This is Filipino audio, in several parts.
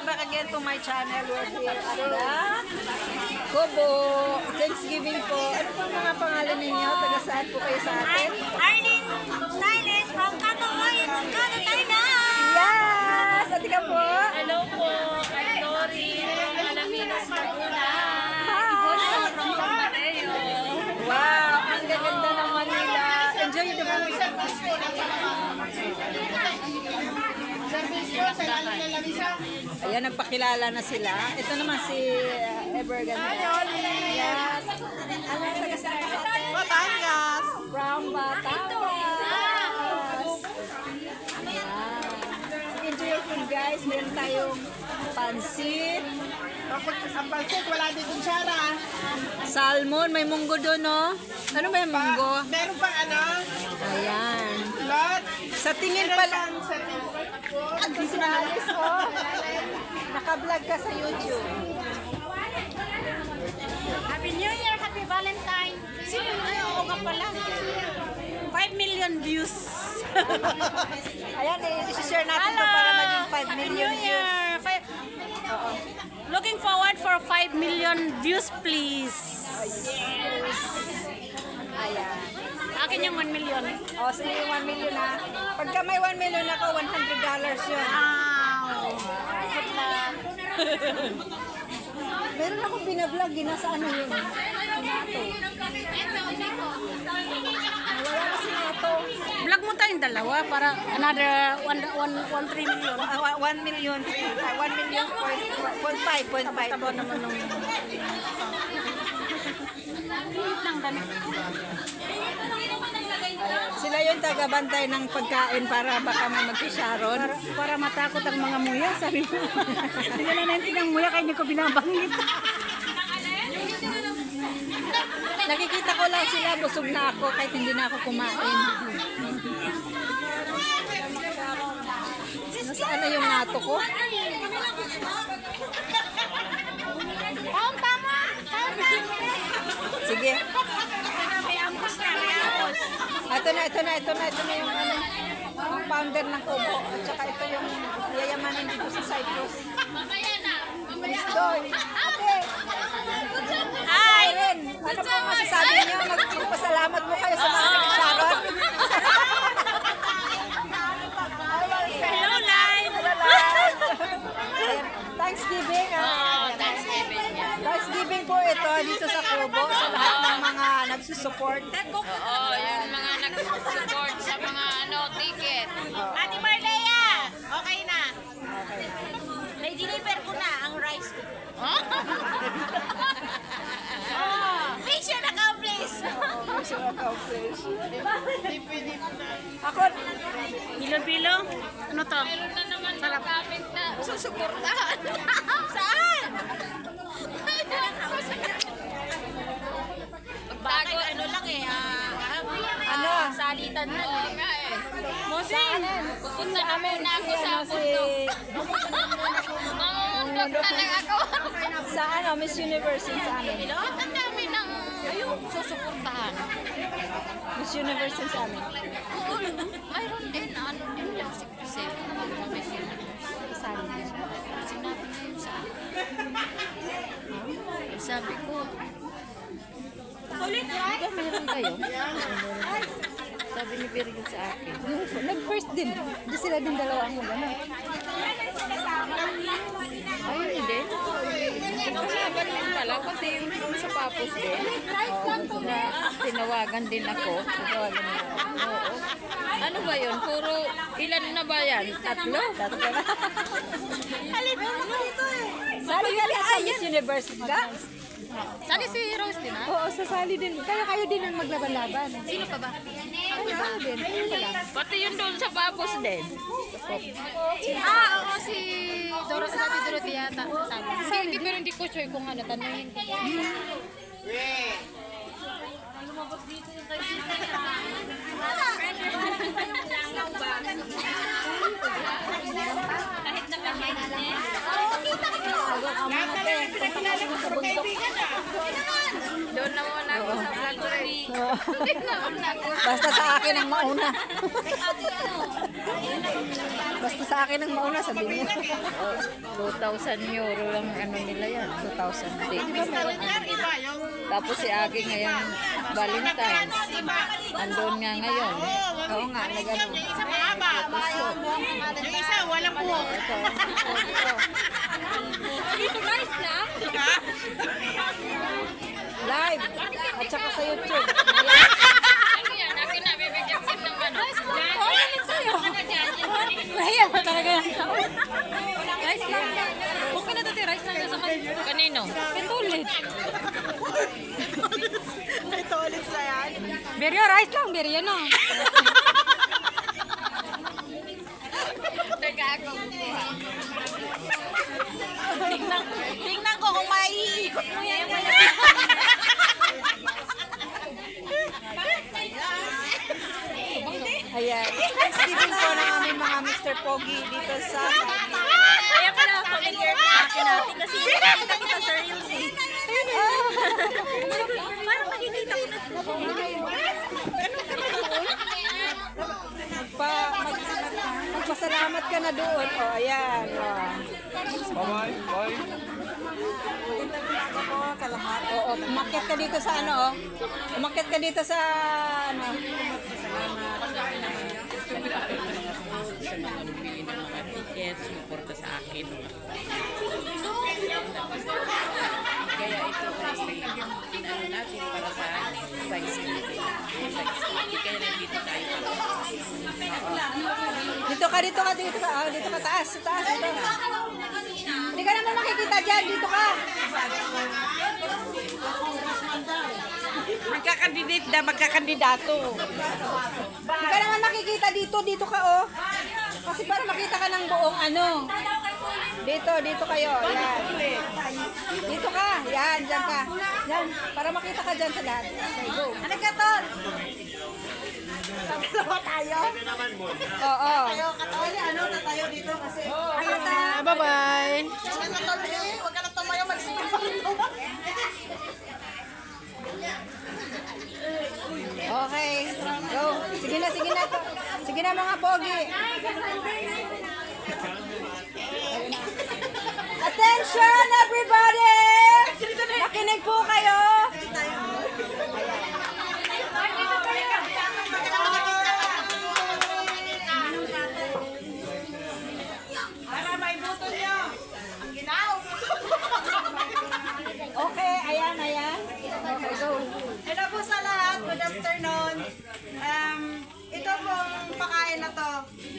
welcome back again to my channel. We're here at the Kubo Thanksgiving po. Ano po mga pangalan ninyo? Taga saan po kayo sa atin? Arlene Silas from Kakaoy, Moncada, Thailand! Yes! Ati ka po? Hello po, I'm Dory from Alaminos, Laguna. Hi! From San Mateo. Wow! Ang gaganda ng Manila. Enjoy the moment. Ayan, nagpakilala na sila. Ito naman si Evergan. Yes. Ano yung taga saan ka sa atin? Batangas. From Batangas. Ayan. Enjoy your food, guys. Meron tayong pansit, Tapos ang pansit, wala din kutsara. salmon, may munggo doon, no? Ano ba yung munggo? Meron pang ano? Ayan. Lot. Sa tingin pa lang. Sa Ang sinalis, oh. Naka-vlog ka sa YouTube. Happy New Year, Happy Valentine. Sino yun? Ay, oo ka pala. 5 million views. Ayan, i-share natin to para maging 5 Happy million New Year. Looking forward for 5 million views, please. Ayan. Akin yung 1 million. O, sige yung 1 million ha. Pagka may 1 million ako, $100 yun. Wow. Meron akong binablog, nasa ano yun? Nato. Wala kasi nato. Vlog mo tayong dalawa para another 3 million. 1 million. 1 million, 0.5. Tabo naman nung... Lang damit. Sila yung tagabantay ng pagkain para baka may mag-sharon. Para matakot ang mga muya, sabi mo. Hindi na natin ang muya, kaya hindi ko binabanggit. Nakikita ko lang sila, busog na ako kahit hindi na ako kumain. Nasaan na yung nato ko? Tama! Sige. May ambos na, may ambos. Ito na yung ano, ang founder ng Kubo. At saka ito yung yayamanin dito sa Cyprus. Doy, ate. Hi! Ren, ano po masasabi niyo? Magpasalamat mo kayo sa mga nag-sharon. Hello, live! Thanksgiving. Thanksgiving po ito dito sa Kubo sa lahat ng mga nagsusupport. Oo, yung mga nag-support sa mga ticket. Ate Marlea! Okay na. Na-deliver ko na ang rice. Mission accomplished! Ako, Bilo-bilo? Ano to? Meron na naman Sarap. kapit na susuportahan. Saan? Tago, Ano lang eh, ano? salitan na lang. nga eh. Mosing! Pupunta na muna ako sa bundok. Mamumundok na lang ako. Sa ano, Miss Universe yun sa amin. Ang dami ng susuportahan. Miss Universe yun sa amin. Oo, mayroon din. Ano din lang si Crisel. Kasali din siya. Sinabi niya yun sa akin. Sabi ko, Ulit, Ikaw meron kayo? Sabi ni Virgil sa akin. Nag-first din. Hindi sila din dalawa ang gano'n. ayun din. Nagsasaban din pala kasi yung sa papos din. Na tinawagan din ako. Tawagan mo. Oo. Ano ba yun? Puro ilan na ba yan? Tatlo? Tatlo na. Sali ka rin sa Miss Universe ka? Sali si Rose din ha? Oo, sasali din. Kayo din ang maglaban-laban. Sino pa ba? Ano din? Ano ka lang? Pati yun doon sa papos din. oo, si Dorothy yata. Hindi, pero hindi ko sure kung ano. Tanungin ko. Kahit na kahit Doon ka muna, te. Punta ka muna sa bundok. Doon na muna ako sa vlog ko rin. Basta sa akin ang mauna. Basta sa akin ang mauna, sabi niya. 2,000 euro lang ano nila yan. 2,000 din. Tapos si Aki ngayon, Valentine. Andun nga ngayon. Oo nga, nagano. Yung isa mahaba. Yung isa walang buhok. Dito guys na? Live. At saka sa YouTube. Ano yan? Akin na, bibigyan ko ng ano. Mahiya pa talaga yung tao. Rice lang. Okay na dati, rice lang sa kanila. Kanino? Ito ulit. Ito ulit sa yan. Beryo, rice lang. Beryo na. Tingnan ko kung maiikot mo yan. Ayan. Thanksgiving po ng aming mga Mr. Pogi dito sa Kaya pala familiar ko sa akin natin kasi nakikita kita sa Reels eh. Parang makikita ko na. Magpasalamat ka na doon. O, ayan. Bye-bye. Bye. Oo, umakyat ka dito sa ano, oh. Umakyat ka dito sa ano. Sa mga bumili ng mga tickets, suporta sa akin. Kaya ito ay inaano natin para sa Thanksgiving. Kaya nandito tayo. Dito ka, dito ka, dito ka. Oh, dito ka, taas, taas. Dito. Hindi ka naman makikita dyan, dito ka. Magkakandidate na, magkakandidato. Hindi ka naman makikita dito, dito ka, oh. Kasi para makita ka ng buong ano. Dito, dito kayo. Yan. Dito ka. Yan, dyan ka. Yan, para makita ka dyan sa lahat. Okay, go. Ano ka, Tol? Dalawa tayo? Oo. Tayo, Katol. Ano, tatayo dito kasi. Bye-bye. Huwag ka na tumayo, mag-isip. Okay. Go. Sige na, sige na. Sige na mga pogi. Attention everybody! Makinig po kayo. Okay, ayan, ayan. Okay, go. Hello po sa lahat. Good afternoon. Ito pong pakain na to.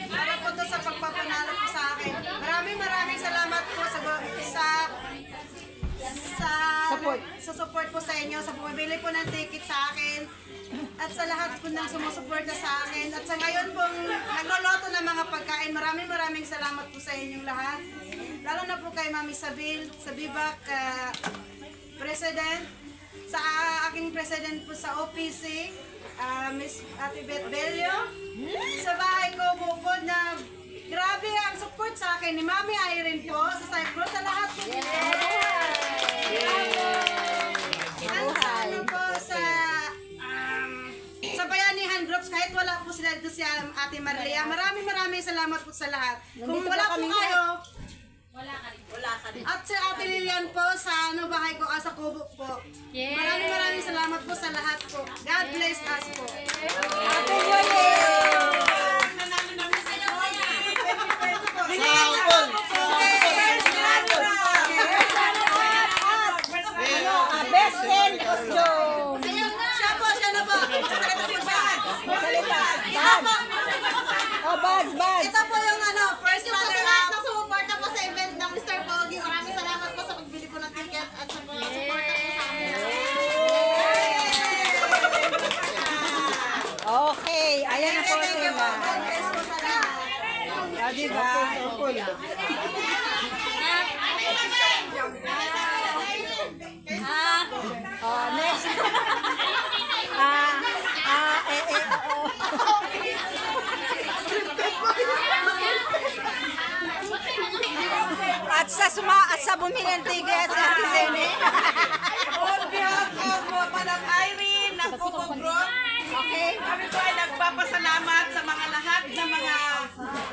Para po to sa pagpapanalo po sa akin. Maraming salamat po sa support po sa inyo, sa bumibili po ng ticket sa akin. At sa lahat po ng sumusuporta sa akin. At sa ngayon pong nagloloto ng mga pagkain, maraming salamat po sa inyong lahat. Lalo na po kay Mami Sabil, sa Bibac, President, sa aking President po sa OPC, Miss Ate Beth Bello, sa bahay ko bukod na grabe ang support sa akin ni Mami Irene po, sa Cyprus, sa lahat po. Ang sa ano po, sa Bayanihan Groups, kahit wala po sila dito si Ate Marlia, maraming salamat po sa lahat. Kung wala po kayo, wala ka rin. At si Ate Lilian po sa bahay ko, sa Kubo po. Maraming salamat po sa lahat po. God bless us po. Ate Yoli! Best friend costume! Siya na po. Salita. Oh, buds. Ito po yung first runner-up. Sumuporta po sa event ng Mr. Pogi. Maraming salamat po sa pagbili po ng ticket at sa pagsuporta po sa amin. Okay, ayan na po sila. God bless po sa lahat. O, diba? Next. At At sa bumili ng ticket si Ate Zene. On behalf of Madam Irene ng Coco Group, Okay? kami po ay nagpapasalamat sa mga lahat ng mga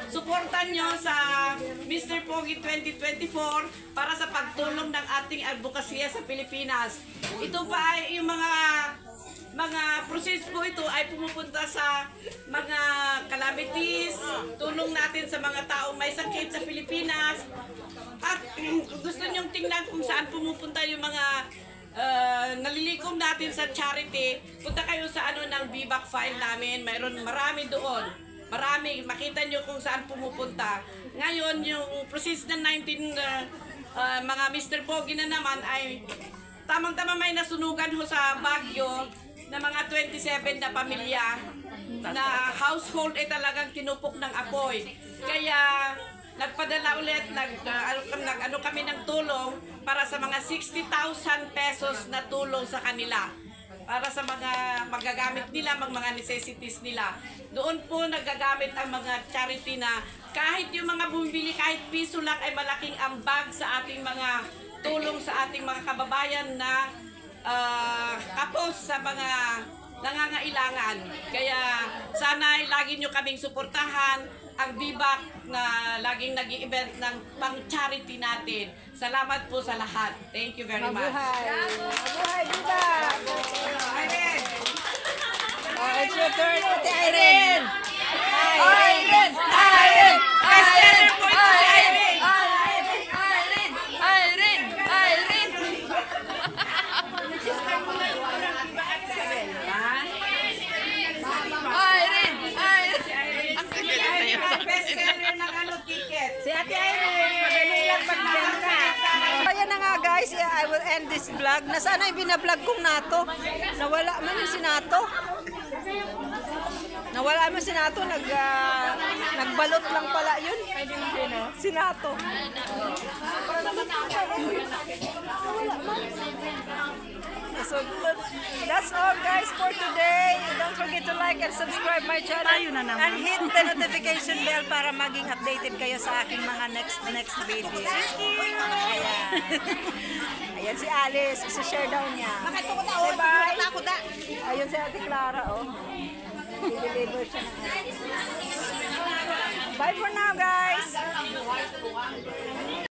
suportan nyo sa Mr. Pogi 2024 para sa pagtulong ng ating advokasya sa Pilipinas. Ito pa ay yung mga proceeds po ito ay pumupunta sa mga calamities, tulong natin sa mga taong may sakit sa Pilipinas. At kung gusto nyong tingnan kung saan pumupunta yung mga nalilikom natin sa charity, punta kayo sa ng VBAC file namin. Mayroon marami doon. Marami, makita nyo kung saan pumupunta. Ngayon, yung proceeds ng 19 mga Mr. Pogi na naman ay tamang-tama may nasunugan ho sa Baguio na mga 27 na pamilya na household ay talagang tinupok ng apoy. Kaya nagpadala ulit, nag-ano kami ng tulong para sa mga 60,000 pesos na tulong sa kanila. Para sa mga magagamit nila, mga necessities nila. Doon po nagagamit ang mga charity na kahit yung mga bumibili, kahit piso lang ay malaking ambag sa ating mga tulong sa ating mga kababayan na kapos sa mga nangangailangan. Kaya sana ay lagi nyo kaming suportahan ang VBAC na laging nag-i-event ng pang-charity natin. Salamat po sa lahat. Thank you very much. Mabuhay, Viva! It's your turn, Ate Irene! Irene! Irene! Bestseller po ito si Irene! Bestseller ng ticket. Si Ate Irene, magaling lang magbenta. Ayan na nga guys, I will end this vlog. Nasaan na yung binablog kong Nato? Nawala man yung si Nato. Nawala man si Nato, nagbalot lang pala yun. Si Nato. So that's all guys for today. Don't forget to like and subscribe my channel and hit the notification bell para maging updated kayo sa aking mga next video. Ayan. Ayan si Alice, isa-share daw niya. Say bye. Ayun si Ate Clara, oh. I-deliver siya ng Bye for now guys.